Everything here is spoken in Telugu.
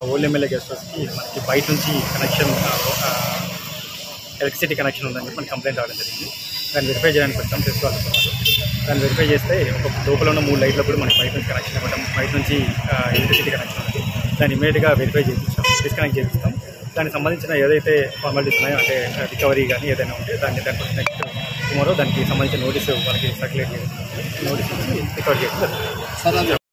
ఓల్డ్ ఎమ్మెల్యే గెస్ట్ హౌస్కి మనకి బయట నుంచి కనెక్షన్ ఎలక్ట్రిసిటీ కనెక్షన్ ఉందని చెప్పి మనకి కంప్లైంట్ రావడం జరిగింది. దాన్ని వెరిఫై చేయడానికి వచ్చాం ఫెస్టివల్. దాన్ని వెరిఫై చేస్తే ఒక లోపల ఉన్న 3 లైట్లు కూడా మనకి బయట నుంచి కనెక్షన్ ఇవ్వడం, బయట నుంచి ఎలక్ట్రిసిటీ కనెక్షన్ ఉంది. దాన్ని ఇమీడియట్గా వెరిఫై చేయించాం, డిస్కనెక్ట్ చేపిస్తాం. దానికి సంబంధించిన ఏదైతే ఫార్మాలిటీస్ ఉన్నాయో అంటే రికవరీ కానీ ఏదైనా ఉంటే దానికి నెక్స్ట్ టుమారో దానికి సంబంధించిన నోటీసు మనకి సర్క్యులేట్ చేసి నోటీస్ రికవర్ చేయడం జరుగుతుంది.